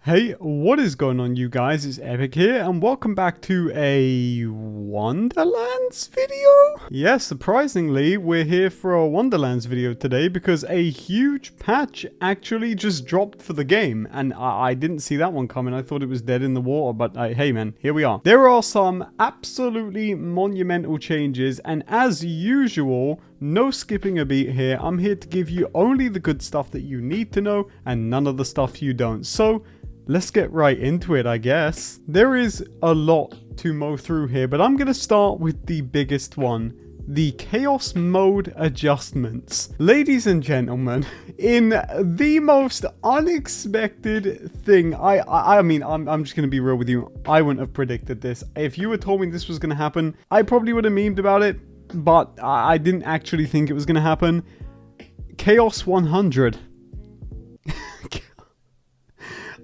Hey, what is going on, you guys? It's Epic here, and welcome back to a Wonderlands video? Yes, surprisingly, we're here for a Wonderlands video today because a huge patch actually just dropped for the game, and I didn't see that one coming. I thought it was dead in the water, but hey man, here we are. There are some absolutely monumental changes, and as usual, no skipping a beat here. I'm here to give you only the good stuff that you need to know, and none of the stuff you don't. So, let's get right into it, I guess. There is a lot to mow through here, but I'm going to start with the biggest one. The Chaos Mode adjustments. Ladies and gentlemen, in the most unexpected thing, I'm just going to be real with you. I wouldn't have predicted this. If you had told me this was going to happen, I probably would have memed about it, but I didn't actually think it was going to happen. Chaos 100.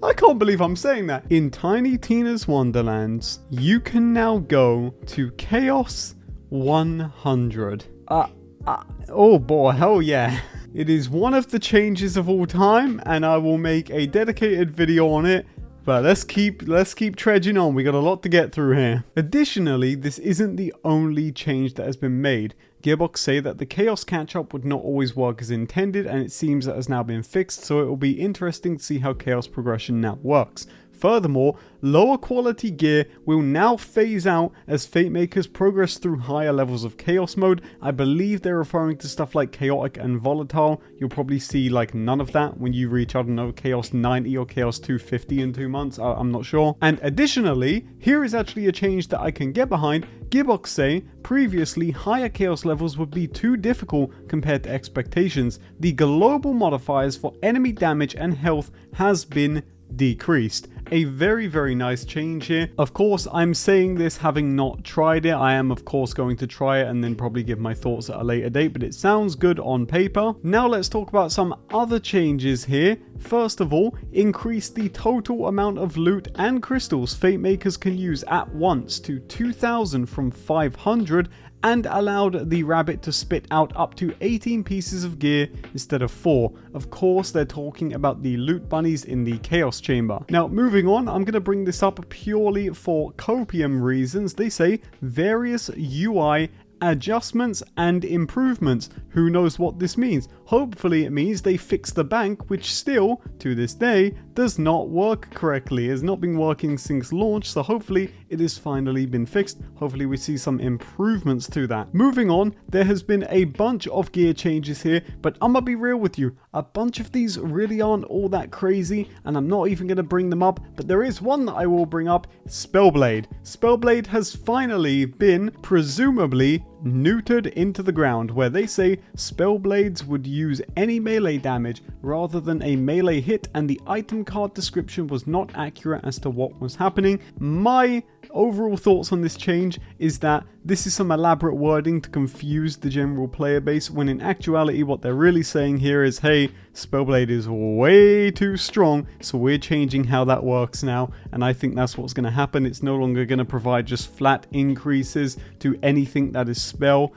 I can't believe I'm saying that. In Tiny Tina's Wonderlands, you can now go to Chaos 100. Oh boy, hell yeah. It is one of the changes of all time, and I will make a dedicated video on it. But let's keep trudging on. We got a lot to get through here. Additionally, this isn't the only change that has been made. Gearbox say that the Chaos catch-up would not always work as intended, and it seems that has now been fixed, so it will be interesting to see how Chaos progression now works. Furthermore, lower quality gear will now phase out as Fate Makers progress through higher levels of Chaos mode. I believe they're referring to stuff like Chaotic and Volatile. You'll probably see like none of that when you reach, I don't know, Chaos 90 or Chaos 250 in 2 months. I'm not sure. And additionally, here is actually a change that I can get behind. Gearbox say previously higher Chaos levels would be too difficult compared to expectations. The global modifiers for enemy damage and health has been decreased. A very, very nice change here. Of course, I'm saying this having not tried it. I am, of course, going to try it and then probably give my thoughts at a later date, but it sounds good on paper. Now let's talk about some other changes here. First of all, increase the total amount of loot and crystals Fate Makers can use at once to 2,000 from 500, and allowed the rabbit to spit out up to 18 pieces of gear instead of 4. Of course, they're talking about the loot bunnies in the Chaos Chamber. Now, moving on, I'm going to bring this up purely for copium reasons. They say various UI adjustments and improvements. Who knows what this means? Hopefully it means they fix the bank, which still, to this day, does not work correctly. It has not been working since launch, so hopefully it has finally been fixed. Hopefully we see some improvements to that. Moving on, there has been a bunch of gear changes here, but I'm gonna be real with you. A bunch of these really aren't all that crazy, and I'm not even gonna bring them up, but there is one that I will bring up, Spellblade. Spellblade has finally been, presumably, neutered into the ground, where they say Spellblades would use any melee damage rather than a melee hit, and the item card description was not accurate as to what was happening. My overall thoughts on this change is that this is some elaborate wording to confuse the general player base, when in actuality what they're really saying here is, hey, Spellblade is way too strong, so we're changing how that works now, and I think that's what's going to happen. It's no longer going to provide just flat increases to anything that is spell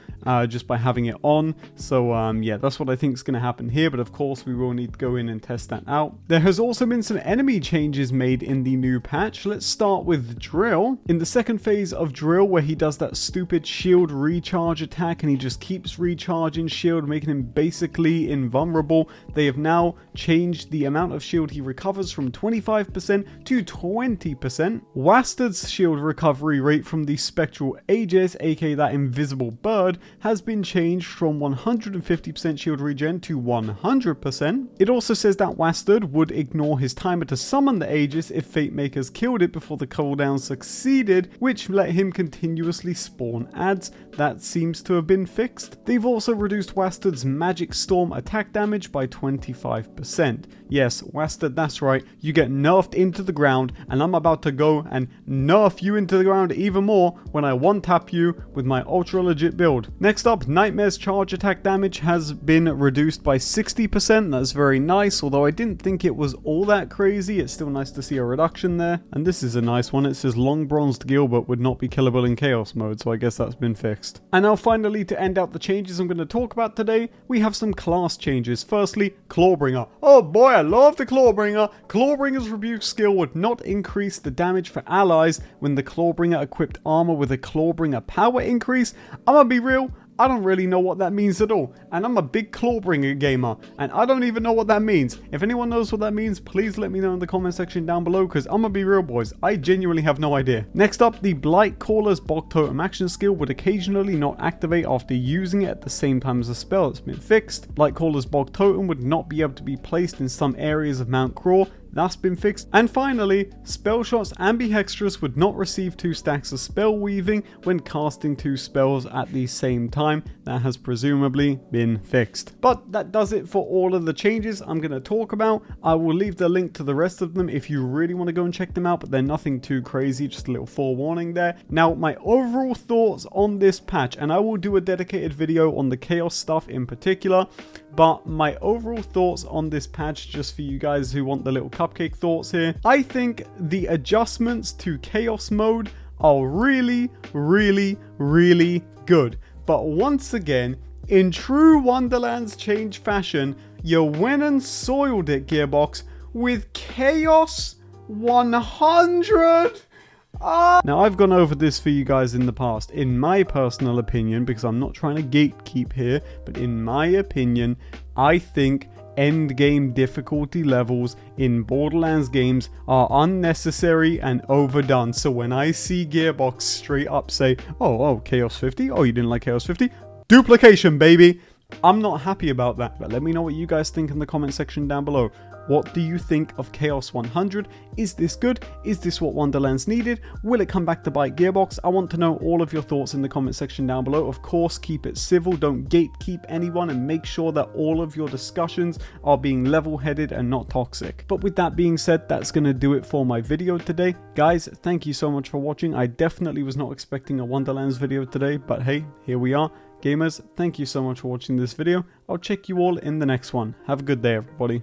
just by having it on. So yeah, that's what I think is going to happen here, but of course we will need to go in and test that out. There has also been some enemy changes made in the new patch. Let's start with Drill. In the second phase of Drill, where he does that stupid shield recharge attack and he just keeps recharging shield, making him basically invulnerable, they have now changed the amount of shield he recovers from 25% to 20%. Wastard's shield recovery rate from the Spectral Aegis, aka that invisible bird, has been changed from 150% shield regen to 100%. It also says that Wastard would ignore his timer to summon the Aegis if Fate Makers killed it before the cooldown succeeded, which let him continuously spawn adds. That seems to have been fixed. They've also reduced Wastard's Magic Storm attack damage by 25%. Yes, Wastard, that's right, you get nerfed into the ground, and I'm about to go and nerf you into the ground even more when I one-tap you with my ultra legit build. Next up, Nightmare's charge attack damage has been reduced by 60%. That's very nice, although I didn't think it was all that crazy. It's still nice to see a reduction there. And this is a nice one. It says Long Bronzed Gilbert would not be killable in Chaos mode, so I guess that's been fixed. And now finally, to end out the changes I'm going to talk about today, we have some class changes. Firstly, Clawbringer. Oh boy, I love the Clawbringer. Clawbringer's rebuke skill would not increase the damage for allies when the Clawbringer equipped armor with a Clawbringer power increase. I'm gonna be real, I don't really know what that means at all, and I'm a big Clawbringer gamer, and I don't even know what that means. If anyone knows what that means, please let me know in the comment section down below, because I'm gonna be real, boys, I genuinely have no idea. Next up, the Blightcaller's Bog Totem action skill would occasionally not activate after using it at the same time as a spell. It's been fixed. Blightcaller's Bog Totem would not be able to be placed in some areas of Mount Craw. That's been fixed. And finally, spell shots ambihextrous would not receive 2 stacks of spell weaving when casting 2 spells at the same time. That has presumably been fixed. But that does it for all of the changes I'm going to talk about. I will leave the link to the rest of them if you really want to go and check them out, but they're nothing too crazy, just a little forewarning there. Now, my overall thoughts on this patch, and I will do a dedicated video on the chaos stuff in particular, but my overall thoughts on this patch, just for you guys who want the little cupcake thoughts here, I think the adjustments to chaos mode are really, really, really good. But once again, in true Wonderlands change fashion, you went and soiled it, Gearbox, with Chaos 100! Now, I've gone over this for you guys in the past. In my personal opinion, because I'm not trying to gatekeep here, but in my opinion, I think endgame difficulty levels in Borderlands games are unnecessary and overdone. So when I see Gearbox straight up say, oh, Chaos 50? Oh, you didn't like Chaos 50? Duplication, baby! I'm not happy about that, but let me know what you guys think in the comment section down below. What do you think of Chaos 100? Is this good? Is this what Wonderlands needed? Will it come back to bite Gearbox? I want to know all of your thoughts in the comment section down below. Of course, keep it civil, don't gatekeep anyone, and make sure that all of your discussions are being level-headed and not toxic. But with that being said, that's going to do it for my video today. Guys, thank you so much for watching. I definitely was not expecting a Wonderlands video today, but hey, here we are. Gamers, thank you so much for watching this video. I'll check you all in the next one. Have a good day, everybody.